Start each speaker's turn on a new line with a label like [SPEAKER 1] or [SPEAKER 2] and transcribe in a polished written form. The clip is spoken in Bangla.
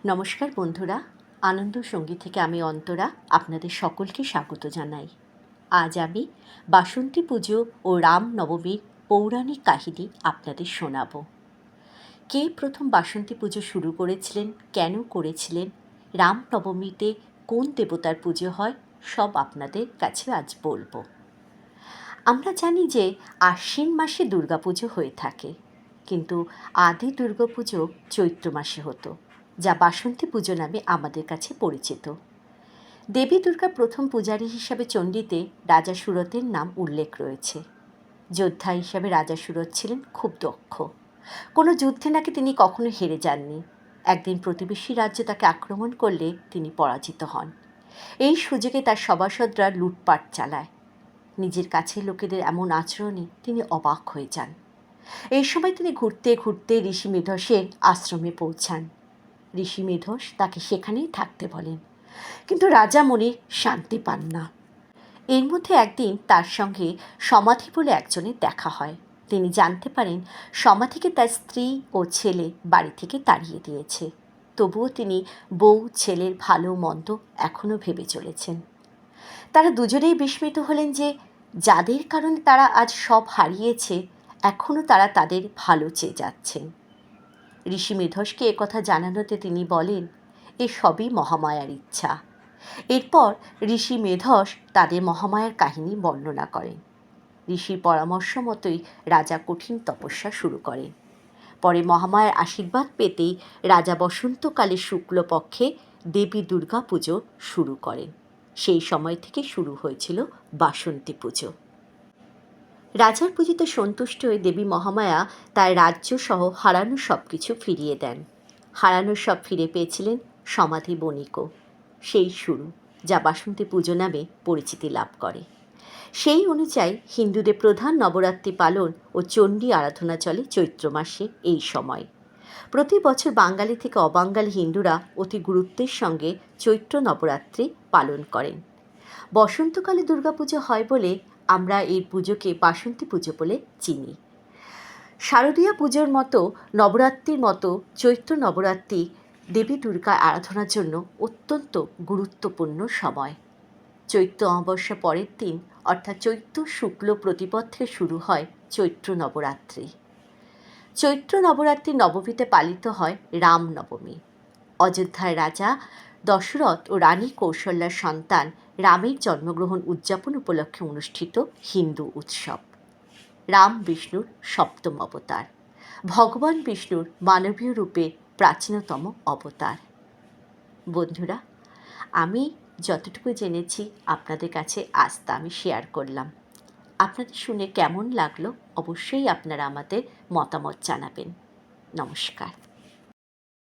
[SPEAKER 1] নমস্কার বন্ধুরা, আনন্দ সঙ্গীত থেকে আমি অন্তরা আপনাদের সকলকে স্বাগত জানাই। আজ আমি বাসন্তী পুজো ও রাম নবমীর পৌরাণিক কাহিনী আপনাদের শোনাব। কে প্রথম বাসন্তী পুজো শুরু করেছিলেন, কেন করেছিলেন, রাম নবমীতে কোন দেবতার পুজো হয়, সব আপনাদের কাছে আজ বলবো। আমরা জানি যে আশ্বিন মাসে দুর্গাপুজো হয়ে থাকে, কিন্তু আদি দুর্গাপুজো চৈত্র মাসে হতো, যা বাসন্তী পুজো নামে আমাদের কাছে পরিচিত। দেবী দুর্গার প্রথম পূজারী হিসাবে চণ্ডীতে রাজা সুরতের নাম উল্লেখ রয়েছে। যোদ্ধা হিসাবে রাজা সুরত ছিলেন খুব দক্ষ। কোনো যুদ্ধে নাকি তিনি কখনো হেরে যাননি। একদিন প্রতিবেশী রাজ্য তাকে আক্রমণ করলে তিনি পরাজিত হন। এই সুযোগে তার সভাসদরা লুটপাট চালায়। নিজের কাছের লোকেদের এমন আচরণে তিনি অবাক হয়ে যান। এই সময় তিনি ঘুরতে ঘুরতে ঋষি মেধসের আশ্রমে পৌঁছান। ঋষি মেধস তাকে সেখানেই থাকতে বলেন, কিন্তু রাজা মনে শান্তি পান না। এর মধ্যে একদিন তার সঙ্গে সমাধি বলে একজনের দেখা হয়। তিনি জানতে পারেন সমাধিকে তার স্ত্রী ও ছেলে বাড়ি থেকে তাড়িয়ে দিয়েছে। তবুও তিনি বউ ছেলের ভালো মন্দ এখনও ভেবে চলেছেন। তারা দুজনেই বিস্মিত হলেন যে যাদের কারণে তারা আজ সব হারিয়েছে, এখনও তারা তাদের ভালো চেয়ে যাচ্ছেন। ঋষি মেধসকে একথা জানানোতে তিনি বলেন, এ সবই মহামায়ার ইচ্ছা। এরপর ঋষি মেধস তাদের মহামায়ার কাহিনী বর্ণনা করেন। ঋষির পরামর্শ মতোই রাজা কঠিন তপস্যা শুরু করেন। পরে মহামায়ার আশীর্বাদ পেতেই রাজা বসন্তকালে শুক্লপক্ষে দেবী দুর্গা পুজো শুরু করেন। সেই সময় থেকে শুরু হয়েছিল বাসন্তী পুজো। রাজার পুজোতে সন্তুষ্ট হয়ে দেবী মহামায়া তার রাজ্য সহ হারানো সব কিছু ফিরিয়ে দেন। হারানো সব ফিরে পেয়েছিলেন সমাধি বণিকও। সেই শুরু, যা বাসন্তী পুজো নামে পরিচিতি লাভ করে। সেই অনুযায়ী হিন্দুদের প্রধান নবরাত্রি পালন ও চণ্ডী আরাধনা চলে চৈত্র মাসে এই সময়। প্রতি বছর বাঙালি থেকে অবাঙালি হিন্দুরা অতি গুরুত্বের সঙ্গে চৈত্র নবরাত্রি পালন করেন। বসন্তকালে দুর্গাপুজো হয় বলে আমরা এই পুজোকে বাসন্তী পুজো বলে চিনি। শারদীয়া পুজোর মতো নবরাত্রির মতো চৈত্র নবরাত্রি দেবী দুর্গার আরাধনার জন্য অত্যন্ত গুরুত্বপূর্ণ সময়। চৈত্র অমাবস্যা পরের দিন অর্থাৎ চৈত্র শুক্ল প্রতিপদ থেকে শুরু হয় চৈত্র নবরাত্রি। চৈত্র নবরাত্রি নবমীতে পালিত হয় রাম নবমী। অযোধ্যার রাজা দশরথ ও রানী কৌশল্যার সন্তান রামের জন্মগ্রহণ উদযাপন উপলক্ষে অনুষ্ঠিত হিন্দু উৎসব। রাম বিষ্ণুর সপ্তম অবতার, ভগবান বিষ্ণুর মানবীয় রূপের প্রাচীনতম অবতার। বন্ধুরা, আমি যতটুকু জেনেছি আপনাদের কাছে আজ তা আমি শেয়ার করলাম। আপনাদের শুনে কেমন লাগলো অবশ্যই আপনারা আমাদের মতামত জানাবেন। নমস্কার।